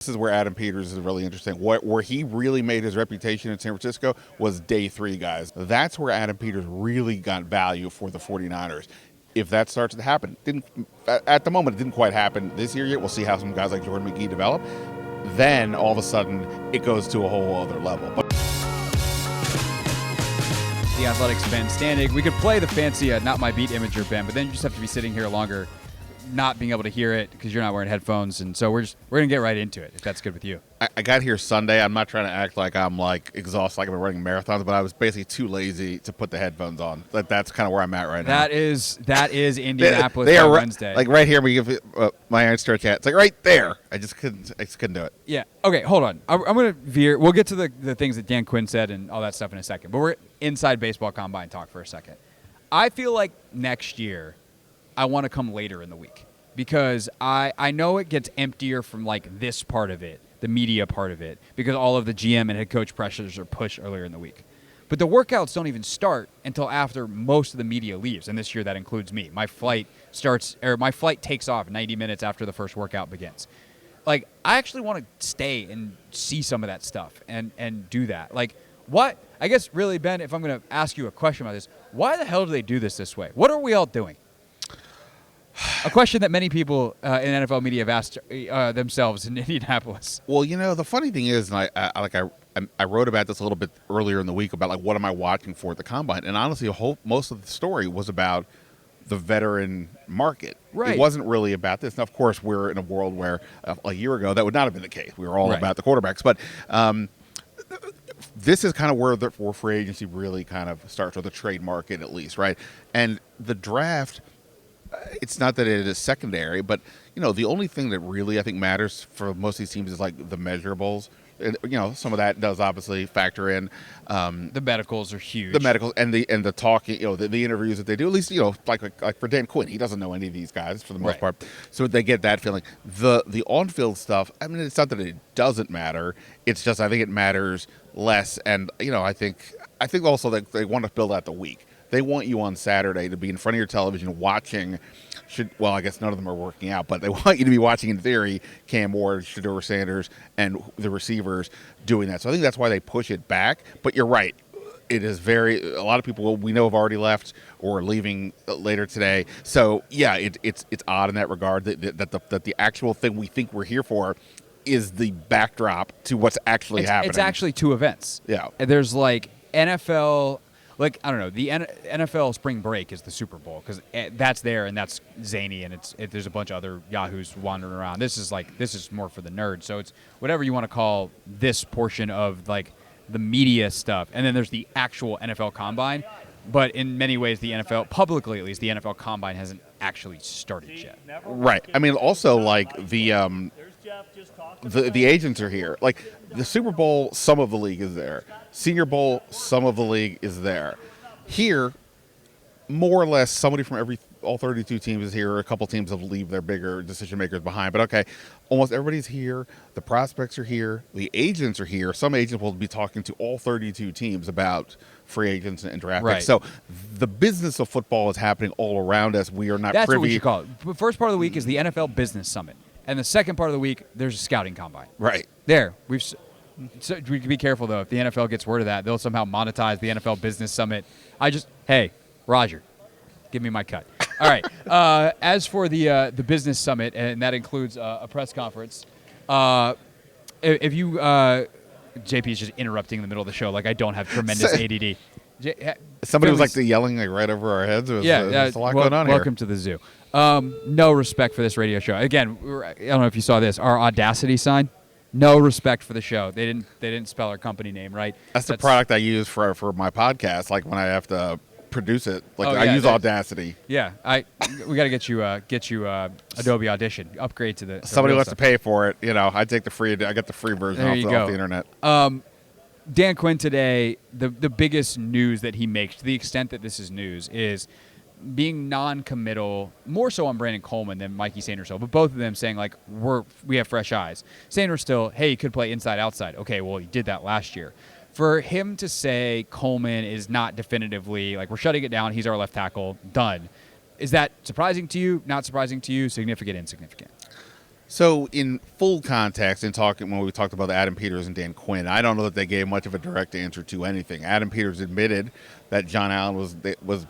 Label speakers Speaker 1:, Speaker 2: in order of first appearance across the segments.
Speaker 1: This is where Adam Peters is really interesting. Where he really made his reputation in San Francisco was day 3, guys. That's where Adam Peters really got value for the 49ers. If that starts to happen, at the moment, it didn't quite happen this year yet. We'll see how some guys like Jordan McGee develop. Then, all of a sudden, it goes to a whole other level. But
Speaker 2: The Athletic's Ben Standig. We could play the fancy Not My Beat imager, Ben, but then you just have to be sitting here longer, not being able to hear it because you're not wearing headphones, and so we're gonna get right into it if that's good with you.
Speaker 1: I got here Sunday. I'm not trying to act like I'm exhausted, like I've been running marathons, but I was basically too lazy to put the headphones on. That's kind of where I'm at right now.
Speaker 2: That is Indianapolis
Speaker 1: they
Speaker 2: on
Speaker 1: are
Speaker 2: Wednesday.
Speaker 1: Like right here, we give my Iron Star chat. It's like right there. I just couldn't do it.
Speaker 2: Yeah. Okay. Hold on. I'm gonna veer. We'll get to the things that Dan Quinn said and all that stuff in a second. But we're inside baseball combine talk for a second. I feel like next year, I want to come later in the week. Because I know it gets emptier from like this part of it, the media part of it, because all of the GM and head coach pressures are pushed earlier in the week. But the workouts don't even start until after most of the media leaves, and this year that includes me. My flight takes off 90 minutes after the first workout begins. Like, I actually want to stay and see some of that stuff and do that. Like, what? I guess really, Ben, if I'm going to ask you a question about this, why the hell do they do this way? What are we all doing? A question that many people in NFL media have asked themselves in Indianapolis.
Speaker 1: Well, the funny thing is, and I wrote about this a little bit earlier in the week about what am I watching for at the combine, and honestly, most of the story was about the veteran market.
Speaker 2: Right.
Speaker 1: It wasn't really about this. Now, of course, we're in a world where a year ago that would not have been the case. We were all about the quarterbacks, but this is kind of where free agency really kind of starts, or the trade market at least, right? And the draft. It's not that it is secondary, but the only thing that really I think matters for most of these teams is like the measurables. And, some of that does obviously factor in.
Speaker 2: The medicals are huge.
Speaker 1: The medicals and the talking, the interviews that they do. At least like for Dan Quinn, he doesn't know any of these guys for the most part, so they get that feeling. The on-field stuff. I mean, it's not that it doesn't matter. It's just I think it matters less. And I think also that they want to build out the week. They want you on Saturday to be in front of your television watching. I guess none of them are working out, but they want you to be watching, in theory, Cam Ward, Shedeur Sanders, and the receivers doing that. So I think that's why they push it back. But you're right. It is a lot of people we know have already left or are leaving later today. So, yeah, it's odd in that regard that the actual thing we think we're here for is the backdrop to what's actually happening.
Speaker 2: It's actually 2 events.
Speaker 1: Yeah.
Speaker 2: There's like NFL... Like, I don't know, the NFL spring break is the Super Bowl because that's there and that's zany and there's a bunch of other yahoos wandering around. This is more for the nerds. So it's whatever you want to call this portion of like the media stuff. And then there's the actual NFL combine. But in many ways, the NFL, publicly at least, the NFL combine hasn't actually started yet.
Speaker 1: Right. I mean, also like the agents are here. Like the Super Bowl, some of the league is there. Senior Bowl, some of the league is there. Here, more or less, somebody from all 32 teams is here. A couple teams have leave their bigger decision makers behind. But okay, almost everybody's here. The prospects are here. The agents are here. Some agents will be talking to all 32 teams about free agents and draft picks. So the business of football is happening all around us. We are not
Speaker 2: That's
Speaker 1: privy.
Speaker 2: What we should call it. The first part of the week is the NFL Business Summit. And the second part of the week, there's a scouting combine.
Speaker 1: Right.
Speaker 2: There. So we can be careful, though. If the NFL gets word of that, they'll somehow monetize the NFL Business Summit. Hey, Roger, give me my cut. All right. As for the Business Summit, and that includes a press conference, if you JP is just interrupting in the middle of the show like I don't have tremendous ADD.
Speaker 1: Somebody was yelling right over our heads. There's a lot going on here.
Speaker 2: Welcome to the zoo. No respect for this radio show. Again, I don't know if you saw this. Our Audacity sign. No respect for the show. They didn't spell our company name right.
Speaker 1: That's the product I use for my podcast. Like when I have to produce it, I use Audacity.
Speaker 2: Yeah, we got to get you Adobe Audition. Upgrade to the.
Speaker 1: Somebody wants to pay for it. I take the free. I get the free version off the internet.
Speaker 2: Dan Quinn today. The biggest news that he makes, to the extent that this is news, is being non-committal, more so on Brandon Coleman than Mikey Sainristil, but both of them saying we have fresh eyes. Sainristil, hey, he could play inside outside. Okay, well he did that last year. For him to say Coleman is not definitively we're shutting it down, he's our left tackle, done. Is that surprising to you? Not surprising to you? Significant? Insignificant?
Speaker 1: So, in full context, in talking when we talked about Adam Peters and Dan Quinn, I don't know that they gave much of a direct answer to anything. Adam Peters admitted that John Allen was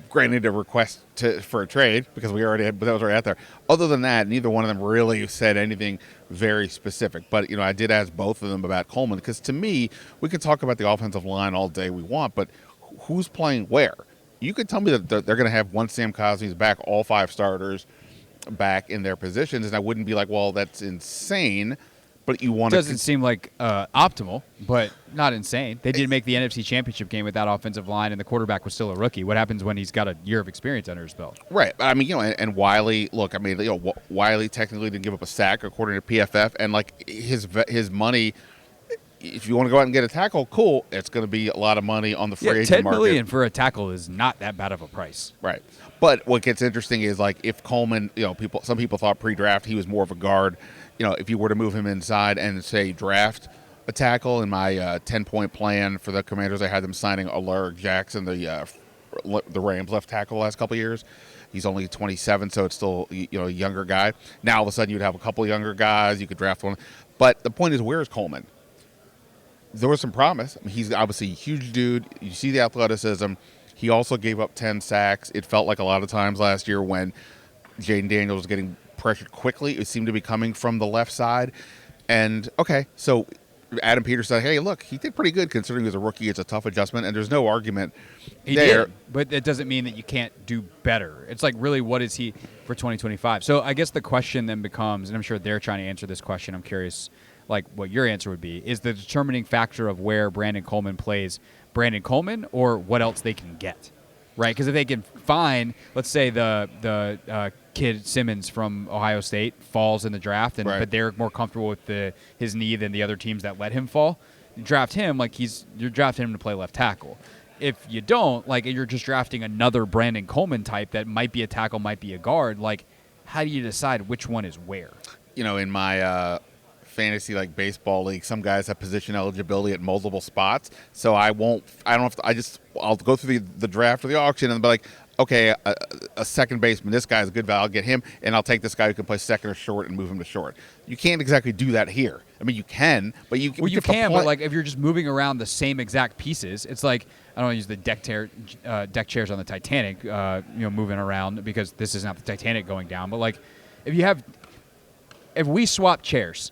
Speaker 1: granted a request for a trade because we already had, but that was already out there. Other than that, neither one of them really said anything very specific. But I did ask both of them about Coleman because to me, we could talk about the offensive line all day we want, but who's playing where? You could tell me that they're going to have once Sam Cosmi's back, all 5 starters back in their positions, and I wouldn't be like, well, that's insane, but you want to...
Speaker 2: Doesn't seem like optimal, but not insane. They did make the NFC Championship game with that offensive line, and the quarterback was still a rookie. What happens when he's got a year of experience under his belt?
Speaker 1: Right. I mean, and Wiley, look, I mean, Wiley technically didn't give up a sack according to PFF, and like his money... If you want to go out and get a tackle, cool. It's going to be a lot of money on the free agent market.
Speaker 2: $10 million for a tackle is not that bad of a price.
Speaker 1: Right. But what gets interesting is like if Coleman, some people thought pre-draft he was more of a guard. If you were to move him inside and say draft a tackle, in my 10-point plan for the Commanders, I had them signing Alaric Jackson, the Rams left tackle the last couple of years. He's only 27, so it's still a younger guy. Now all of a sudden you'd have a couple of younger guys. You could draft one. But the point is, where is Coleman? There was some promise. I mean, he's obviously a huge dude. You see the athleticism. He also gave up 10 sacks. It felt like a lot of times last year when Jaden Daniels was getting pressured quickly, it seemed to be coming from the left side. And, okay, so Adam Peters said, hey, look, he did pretty good considering he was a rookie. It's a tough adjustment, and there's no argument
Speaker 2: he
Speaker 1: there.
Speaker 2: Did, but it doesn't mean that you can't do better. It's like, really, what is he for 2025? So I guess the question then becomes, and I'm sure they're trying to answer this question. I'm curious like what your answer would be, is the determining factor of where Brandon Coleman plays Brandon Coleman or what else they can get, right? Because if they can find, let's say the kid Simmons from Ohio State falls in the draft, and but they're more comfortable with his knee than the other teams that let him fall, you draft him like you're drafting him to play left tackle. If you don't, like you're just drafting another Brandon Coleman type that might be a tackle, might be a guard, like how do you decide which one is where?
Speaker 1: In my fantasy like baseball league, some guys have position eligibility at multiple spots, so I'll go through the draft or the auction and be like, okay, a second baseman, this guy's a good value, I'll get him, and I'll take this guy who can play second or short and move him to short. You can't exactly do that here. I mean, you can, but you can,
Speaker 2: but like if you're just moving around the same exact pieces, it's like, I don't want to use the deck chairs on the Titanic, moving around, because this is not the Titanic going down, but like if we swap chairs,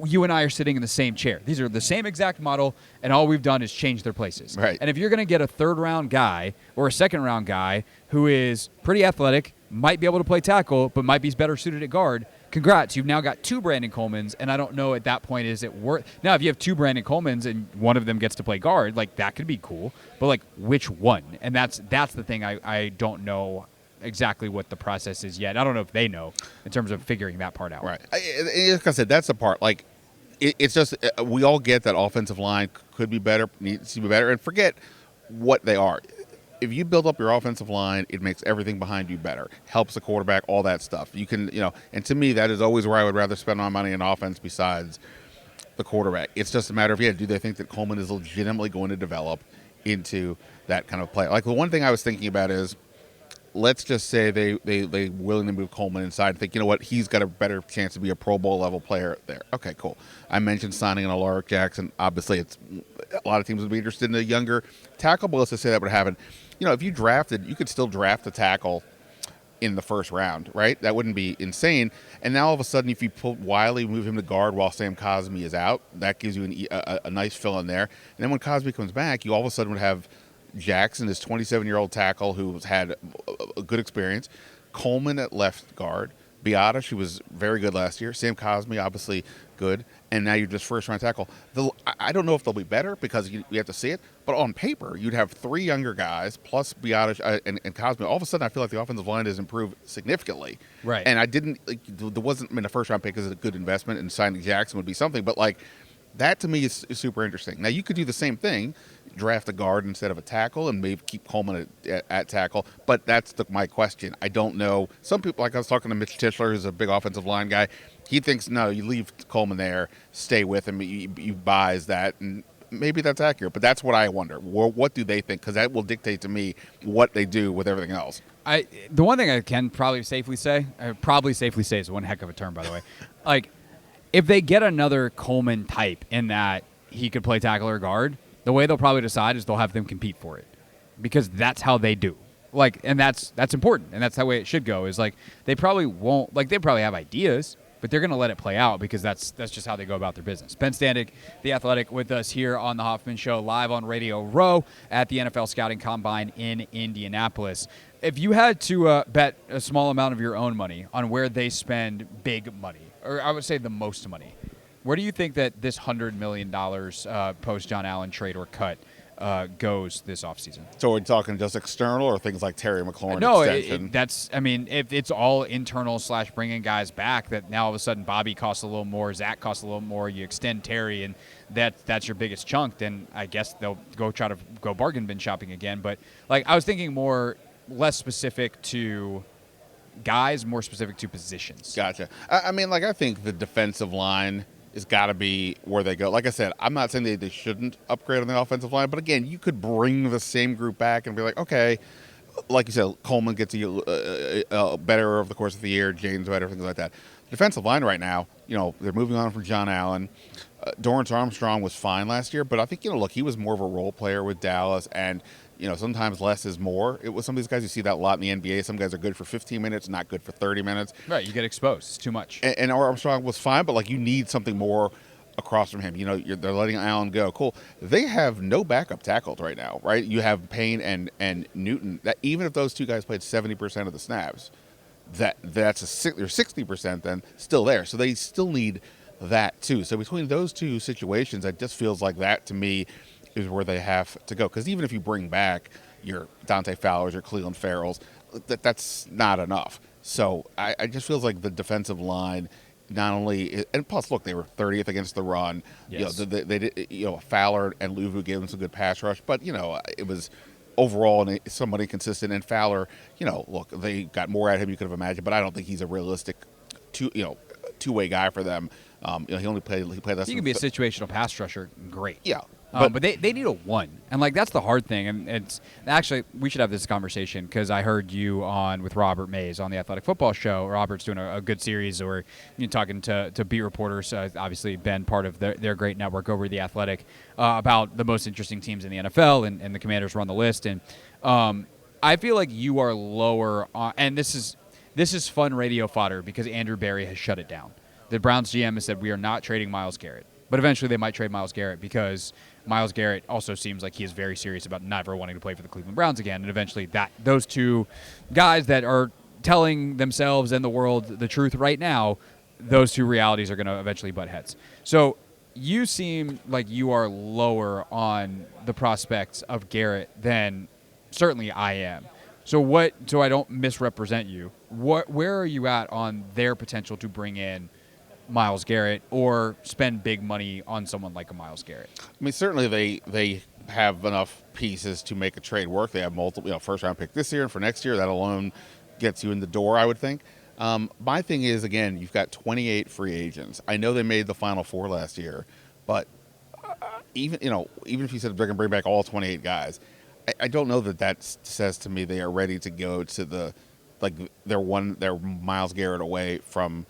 Speaker 2: you and I are sitting in the same chair. These are the same exact model, and all we've done is change their places.
Speaker 1: Right.
Speaker 2: And if you're going to get a third-round guy or a second-round guy who is pretty athletic, might be able to play tackle, but might be better suited at guard, congrats. You've now got 2 Brandon Colemans, and I don't know at that point, is it worth... Now, if you have 2 Brandon Colemans and one of them gets to play guard, like that could be cool, but like which one? And that's the thing I don't know exactly what the process is yet. I don't know if they know in terms of figuring that part out.
Speaker 1: Right. Like I said, that's the part. Like, it's just we all get that offensive line could be better, needs to be better, and forget what they are. If you build up your offensive line, it makes everything behind you better, helps the quarterback, all that stuff. You can, and to me, that is always where I would rather spend my money in offense besides the quarterback. It's just a matter of, do they think that Coleman is legitimately going to develop into that kind of play? Like, the one thing I was thinking about is, let's just say they willing to move Coleman inside and think, you know what, he's got a better chance to be a Pro Bowl level player there. Okay, cool. I mentioned signing an Alaric Jackson. Obviously, a lot of teams would be interested in a younger tackle, but let's just say that would happen. If you drafted, you could still draft a tackle in the first round, right? That wouldn't be insane. And now all of a sudden, if you put Wiley, move him to guard while Sam Cosmi is out, that gives you a nice fill in there. And then when Cosmi comes back, you all of a sudden would have Jackson, this 27-year-old tackle who's had a good experience. Coleman at left guard. Biadasz, who was very good last year. Sam Cosmi, obviously good. And now you're just first-round tackle. I don't know if they'll be better because you have to see it. But on paper, you'd have 3 younger guys plus Biadasz and Cosmi. All of a sudden, I feel like the offensive line has improved significantly.
Speaker 2: Right.
Speaker 1: And there wasn't, a first-round pick is a good investment, and signing Jackson would be something. But, that to me is super interesting. Now, you could do the same thing, draft a guard instead of a tackle, and maybe keep Coleman at tackle. But that's my question. I don't know. Some people, like I was talking to Mitch Tischler, who's a big offensive line guy, he thinks, no, you leave Coleman there, stay with him, you buys that. And maybe that's accurate, but that's what I wonder. What do they think? Because that will dictate to me what they do with everything else.
Speaker 2: The one thing I can probably safely say is one heck of a term, by the way. Like, if they get another Coleman type in that he could play tackle or guard, the way they'll probably decide is they'll have them compete for it, because that's how they do. Like, and that's important, and that's the way it should go. Is like they probably won't, like, they probably have ideas, but they're going to let it play out because that's just how they go about their business. Ben Standig, The Athletic, with us here on the Hoffman Show, live on Radio Row at the NFL Scouting Combine in Indianapolis. If you had to bet a small amount of your own money on where they spend big money, or I would say the most money, where do you think that this $100 million post John Allen trade or cut goes this offseason?
Speaker 1: So we're talking just external or things like Terry McLaurin
Speaker 2: No,
Speaker 1: extension?
Speaker 2: if it's all internal / bringing guys back, that now all of a sudden Bobby costs a little more, Zach costs a little more, you extend Terry, and that's your biggest chunk, then I guess they'll try to go bargain bin shopping again. But like, I was thinking less specific to guys, more specific to positions.
Speaker 1: Gotcha. I think the defensive line has got to be where they go. Like I said, I'm not saying they shouldn't upgrade on the offensive line, but again, you could bring the same group back and be like, okay, like you said, Coleman gets better over the course of the year, James better, things like that. Defensive line right now, they're moving on from John Allen. Dorrance Armstrong was fine last year, but I think, look, he was more of a role player with Dallas, and sometimes less is more. It was some of these guys, you see that a lot in the NBA. Some guys are good for 15 minutes, not good for 30 minutes.
Speaker 2: Right, you get exposed. It's too much.
Speaker 1: And Armstrong was fine, but, you need something more across from him. They're letting Allen go. Cool. They have no backup tackles right now, right? You have Payne and Newton. That even if those two guys played 70% of the snaps, they're 60% then still there. So they still need that too. So between those two situations, it just feels like that to me is where they have to go. Because even if you bring back your Dante Fowlers, your Cleveland Farrells, that's not enough. So I just feels like the defensive line, not only, and plus, look, they were 30th against the run.
Speaker 2: Yes.
Speaker 1: They did, Fowler and Luvu gave them some good pass rush, but it was overall somebody consistent. And Fowler, look, they got more at him you could have imagined, but I don't think he's a realistic two-way guy for them. He only played. He played less.
Speaker 2: He can be a situational pass rusher. Great.
Speaker 1: Yeah.
Speaker 2: But they need a one, and that's the hard thing. And it's actually, we should have this conversation because I heard you on with Robert Mays on the Athletic Football Show. Robert's doing a good series, or talking to beat reporters. Obviously, Ben, part of their great network over the Athletic, about the most interesting teams in the NFL, and the Commanders were on the list. And I feel like you are lower on, and this is fun radio fodder because Andrew Berry has shut it down. The Browns GM has said we are not trading Myles Garrett, but eventually they might trade Myles Garrett because Myles Garrett also seems like he is very serious about never wanting to play for the Cleveland Browns again. And eventually those two guys that are telling themselves and the world the truth right now, those two realities are going to eventually butt heads. So you seem like you are lower on the prospects of Garrett than certainly I am. So I don't misrepresent you, where are you at on their potential to bring in Myles Garrett or spend big money on someone like a Myles Garrett?
Speaker 1: Certainly they have enough pieces to make a trade work. They have multiple, first-round pick this year and for next year. That alone gets you in the door, I would think. My thing is, again, you've got 28 free agents. I know they made the Final Four last year, but even if you said they're going to bring back all 28 guys, I don't know that says to me they are ready to go to they're Myles Garrett away from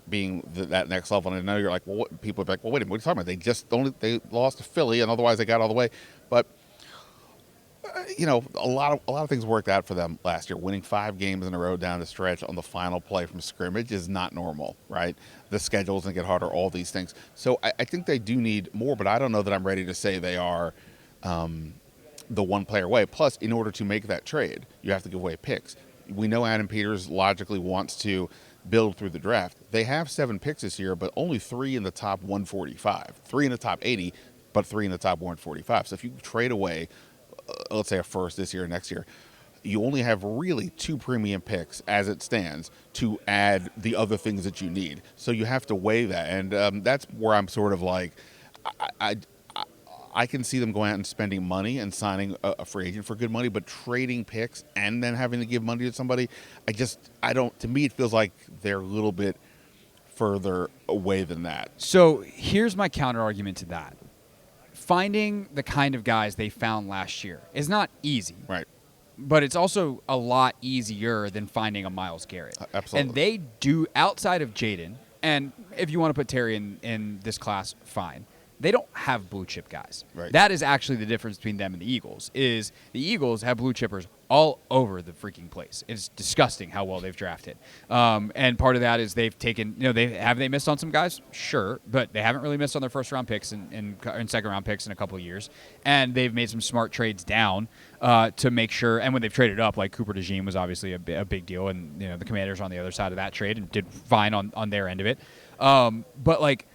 Speaker 1: being that next level. And I know you're like, well, people are like, well, wait a minute, what are you talking about? They lost to Philly, and otherwise they got all the way. But a lot of things worked out for them last year. Winning 5 games in a row down the stretch on the final play from scrimmage is not normal, right? The schedule's going to get harder, all these things. So I think they do need more, but I don't know that I'm ready to say they are the one player away. Plus, in order to make that trade, you have to give away picks. We know Adam Peters logically wants to build through the draft. They have 7 picks this year, but only 3 in the top 145. 3 in the top 80, but 3 in the top 145. So if you trade away, let's say a first this year or next year, you only have really 2 premium picks as it stands to add the other things that you need. So you have to weigh that. And that's where I'm sort of like, I can see them going out and spending money and signing a free agent for good money, but trading picks and then having to give money to somebody, to me, it feels like they're a little bit further away than that.
Speaker 2: So here's my counter argument to that. finding the kind of guys they found last year is not easy.
Speaker 1: Right.
Speaker 2: But it's also a lot easier than finding a Myles Garrett.
Speaker 1: Absolutely.
Speaker 2: And they do, outside of Jaden, and if you want to put Terry in this class, fine. They don't have blue chip guys.
Speaker 1: Right.
Speaker 2: That is actually the difference between them and the Eagles, is the Eagles have blue chippers all over the freaking place. It's disgusting how well they've drafted. And part of that is they've taken, they missed on some guys? Sure, but they haven't really missed on their first-round picks and second-round picks in a couple of years. And they've made some smart trades down to make sure, and when they've traded up, like Cooper DeJean was obviously a big deal, and the Commanders on the other side of that trade and did fine on their end of it. But, like,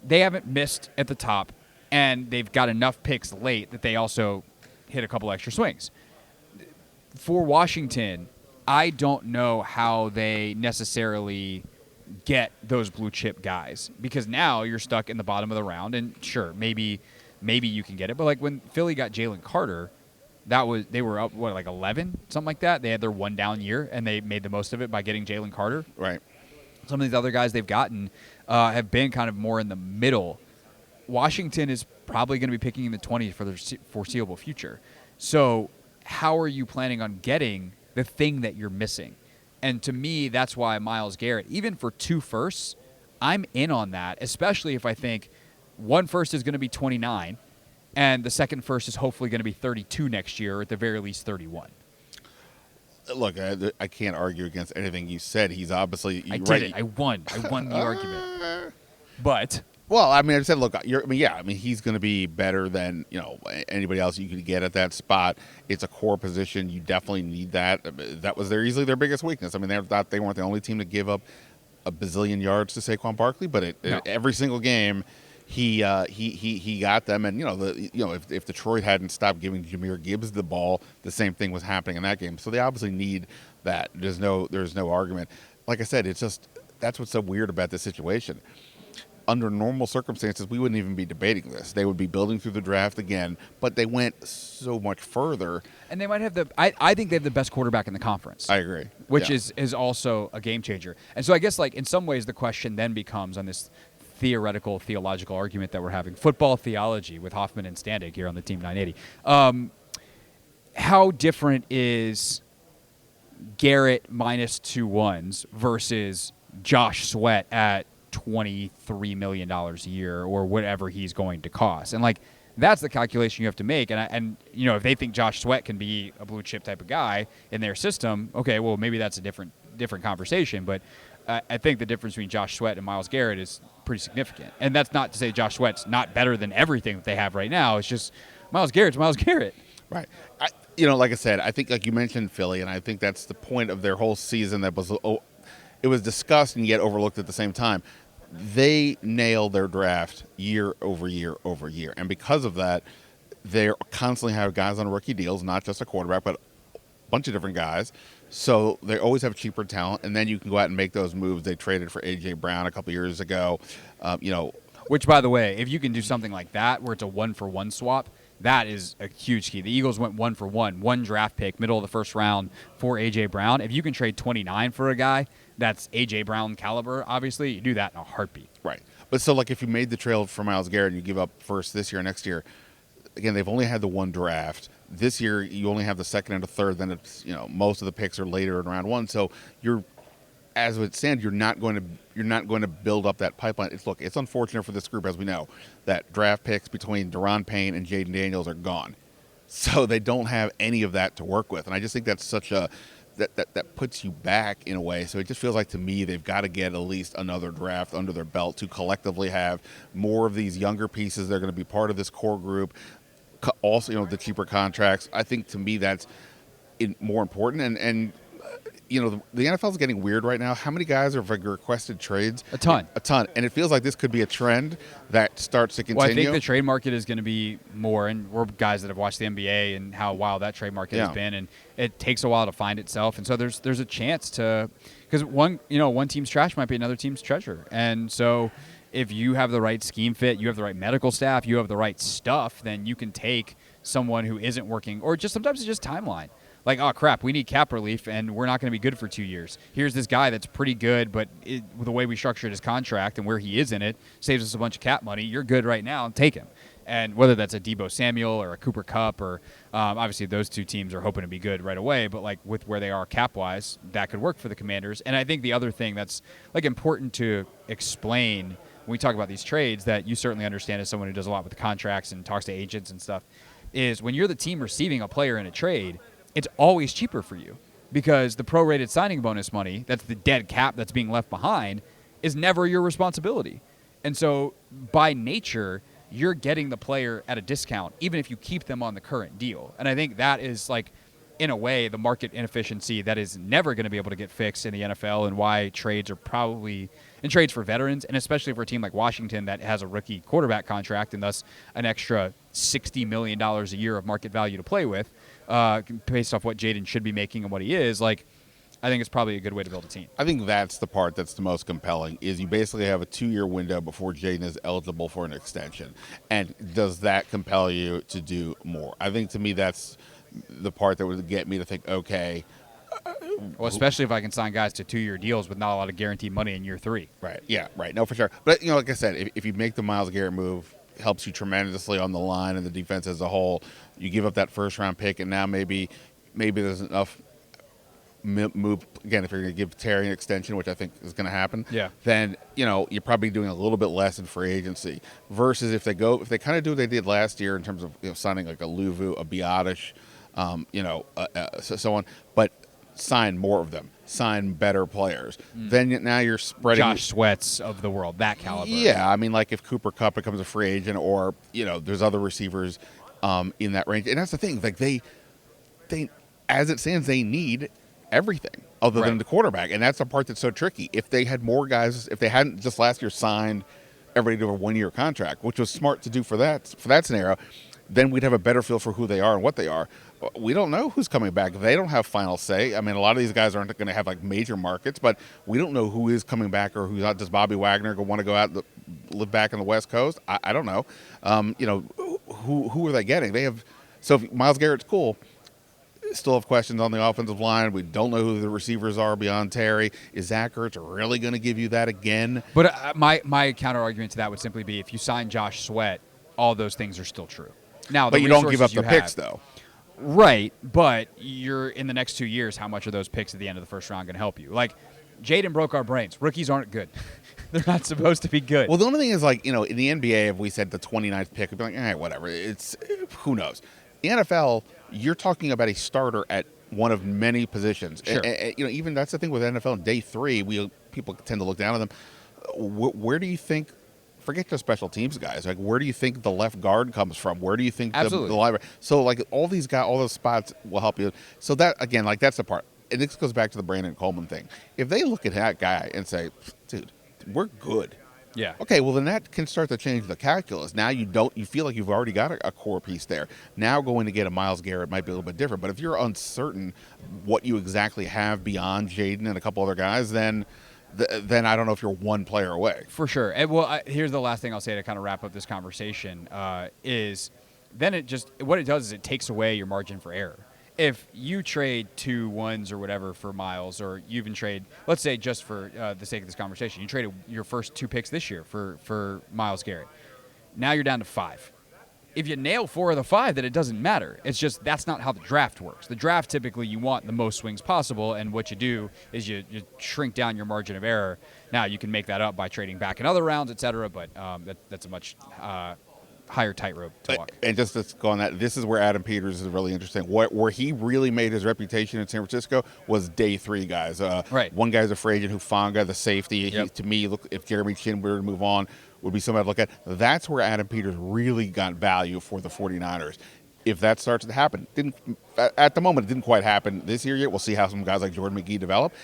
Speaker 2: they haven't missed at the top, and they've got enough picks late that they also hit a couple extra swings. For Washington, I don't know how they necessarily get those blue chip guys, because now you're stuck in the bottom of the round, and sure, maybe you can get it. But like when Philly got Jalen Carter, they were up, like 11, something like that. They had their one down year, and they made the most of it by getting Jalen Carter.
Speaker 1: Right.
Speaker 2: Some of these other guys they've gotten have been kind of more in the middle. Washington is probably going to be picking in the 20s for the foreseeable future. So how are you planning on getting the thing that you're missing? And to me, that's why Myles Garrett, even for 2 firsts, I'm in on that, especially if I think 1 first is going to be 29 and the 2nd first is hopefully going to be 32 next year, or at the very least 31.
Speaker 1: Look, I can't argue against anything you said. He's obviously
Speaker 2: I did it. I won the argument. But
Speaker 1: well, I mean, I said, look, he's going to be better than anybody else you could get at that spot. It's a core position. You definitely need that. That was easily their biggest weakness. I mean, they weren't the only team to give up a bazillion yards to Saquon Barkley, but every single game he got them. And if Detroit hadn't stopped giving Jahmyr Gibbs the ball, the same thing was happening in that game. So they obviously need that. There's no argument. Like I said, it's just that's what's so weird about this situation. Under normal circumstances, we wouldn't even be debating this. They would be building through the draft again, but they went so much further.
Speaker 2: And they might have I think they have the best quarterback in the conference.
Speaker 1: I agree.
Speaker 2: Which is also a game changer. And so I guess, like, in some ways the question then becomes, on this theological argument that we're having, football theology with Hoffman and Standig here on the Team 980. How different is Garrett minus 2 1s versus Josh Sweat at $23 million a year, or whatever he's going to cost? And like, that's the calculation you have to make. And if they think Josh Sweat can be a blue chip type of guy in their system, okay, well, maybe that's a different conversation. But I think the difference between Josh Sweat and Myles Garrett is pretty significant. And that's not to say Josh Sweat's not better than everything that they have right now. It's just Myles Garrett's Myles Garrett.
Speaker 1: Right. Like I said, I think, like you mentioned, Philly, and I think that's the point of their whole season that it was discussed and yet overlooked at the same time. They nail their draft year over year over year. And because of that, they constantly have guys on rookie deals, not just a quarterback, but a bunch of different guys. So they always have cheaper talent, and then you can go out and make those moves. They traded for A.J. Brown a couple years ago.
Speaker 2: Which, by the way, if you can do something like that where it's a 1-for-1 swap, that is a huge key. The Eagles went 1-for-1, 1 draft pick, middle of the first round for A.J. Brown. If you can trade 29 for a guy that's A.J. Brown caliber, obviously, you do that in a heartbeat.
Speaker 1: Right. But so, like, if you made the trade for Myles Garrett and you give up first this year or next year, again, they've only had the 1 draft. This year, you only have the 2nd and the 3rd. Then it's, most of the picks are later in round 1. So as it stands, you're not going to build up that pipeline. It's unfortunate for this group, as we know, that draft picks between Daron Payne and Jaden Daniels are gone. So they don't have any of that to work with. And I just think that's such a that puts you back in a way. So it just feels like, to me, they've got to get at least another draft under their belt to collectively have more of these younger pieces. They're going to be part of this core group. Also, the cheaper contracts. I think, to me, that's more important. And the NFL is getting weird right now. How many guys have requested trades?
Speaker 2: A ton.
Speaker 1: And it feels like this could be a trend that starts to continue.
Speaker 2: Well, I think the trade market is going to be more, and we're guys that have watched the NBA and how wild that trade market has been, and it takes a while to find itself. And so there's a chance to, because one team's trash might be another team's treasure. And so if you have the right scheme fit, you have the right medical staff, you have the right stuff, then you can take someone who isn't working, or just sometimes it's just timeline. Like, oh, crap, we need cap relief, and we're not going to be good for 2 years. Here's this guy that's pretty good, but the way we structured his contract and where he is in it saves us a bunch of cap money. You're good right now, take him. And whether that's a Debo Samuel or a Cooper Kupp, or obviously those two teams are hoping to be good right away, but like with where they are cap-wise, that could work for the Commanders. And I think the other thing that's like important to explain when we talk about these trades, that you certainly understand as someone who does a lot with the contracts and talks to agents and stuff, is when you're the team receiving a player in a trade, it's always cheaper for you because the prorated signing bonus money, that's the dead cap that's being left behind, is never your responsibility. And so by nature, you're getting the player at a discount, even if you keep them on the current deal. And I think that is, like, in a way, the market inefficiency that is never going to be able to get fixed in the NFL, and why trades are probably, and trades for veterans, and especially for a team like Washington that has a rookie quarterback contract and thus an extra $60 million a year of market value to play with, based off what Jaden should be making and what he is, like, I think it's probably a good way to build a team.
Speaker 1: I think that's the part that's the most compelling, is you basically have a 2-year window before Jaden is eligible for an extension. And does that compel you to do more? I think, to me, that's the part that would get me to think, okay.
Speaker 2: Well, especially if I can sign guys to 2-year deals with not a lot of guaranteed money in year 3.
Speaker 1: Right, yeah, right. No, for sure. But, like I said, if you make the Myles Garrett move, it helps you tremendously on the line and the defense as a whole. You give up that first-round pick, and now maybe there's enough move, again, if you're going to give Terry an extension, which I think is going to happen, then you're probably doing a little bit less in free agency, versus if they kind of do what they did last year in terms of signing like a Luvu, a Biotish, so on, but sign more of them, sign better players. Then now you're spreading
Speaker 2: Josh Sweats of the world, that caliber.
Speaker 1: Yeah, I mean, like if Cooper Kupp becomes a free agent, or there's other receivers in that range, and that's the thing, like they as it stands, they need everything other than the quarterback, and that's the part that's so tricky. If they had more guys, if they hadn't just last year signed everybody to a 1-year contract, which was smart to do for that scenario, then we'd have a better feel for who they are and what they are. We don't know who's coming back. They don't have final say. I mean, a lot of these guys aren't going to have like major markets, but we don't know who is coming back or who's not. Does Bobby Wagner want to go out and live back on the West Coast? I don't know. Who are they getting? They have, so if Myles Garrett's cool. Still have questions on the offensive line. We don't know who the receivers are beyond Terry. Is Zach Ertz really going to give you that again?
Speaker 2: But my counter argument to that would simply be, if you sign Josh Sweat, all those things are still true. Now,
Speaker 1: but you don't give up the picks, though.
Speaker 2: Right, but you're in the next 2 years, how much are those picks at the end of the first round going to help you? Like, Jaden broke our brains. Rookies aren't good. They're not supposed to be good.
Speaker 1: Well, the only thing is, like, in the NBA, if we said the 29th pick, we'd be like, whatever. It's, who knows? The NFL, you're talking about a starter at one of many positions.
Speaker 2: Sure.
Speaker 1: Even that's the thing with NFL. On day 3, people tend to look down on them. Where do you think? Forget the special teams guys. Like, where do you think the left guard comes from? Where do you think the library? So, like, all these guys, all those spots will help you. So that, again, like, that's the part. And this goes back to the Brandon Coleman thing. If they look at that guy and say, dude, we're good.
Speaker 2: Yeah.
Speaker 1: Okay, well, then that can start to change the calculus. Now you feel like you've already got a core piece there. Now going to get a Myles Garrett might be a little bit different. But if you're uncertain what you exactly have beyond Jaden and a couple other guys, then I don't know if you're one player away.
Speaker 2: For sure. And here's the last thing I'll say to kind of wrap up this conversation, is then what it does is it takes away your margin for error. If you trade 2 1s or whatever for Myles, or you even trade, let's say just for the sake of this conversation, you traded your first 2 picks this year for Myles Garrett. Now you're down to 5. If you nail 4 of the 5, then it doesn't matter. It's just that's not how the draft works. The draft, typically, you want the most swings possible, and what you do is you shrink down your margin of error. Now, you can make that up by trading back in other rounds, et cetera, but that's a much higher tightrope to walk.
Speaker 1: And just to go on that, this is where Adam Peters is really interesting. Where he really made his reputation in San Francisco was day 3 guys.
Speaker 2: Right.
Speaker 1: One guy's a free agent, Hufanga, the safety.
Speaker 2: Yep.
Speaker 1: To me, look, if Jeremy Chin were to move on, would be somebody to look at. That's where Adam Peters really got value for the 49ers. If that starts to happen, at the moment, it didn't quite happen this year yet. We'll see how some guys like Jordan McGee develop.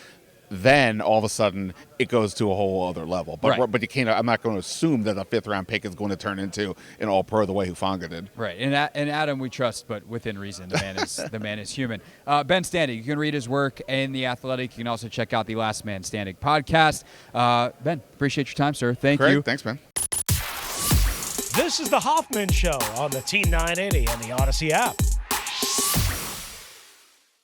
Speaker 1: Then all of a sudden it goes to a whole other level. But you can't. I'm not going to assume that a 5th-round pick is going to turn into an All-Pro the way Hufanga did.
Speaker 2: Right, and Adam we trust, but within reason. The man is human. Ben Standig, you can read his work in The Athletic. You can also check out the Last Man Standing podcast. Ben, appreciate your time, sir. Thank you.
Speaker 1: Thanks, man.
Speaker 3: This is the Hoffman Show on the T980 and the Odyssey app.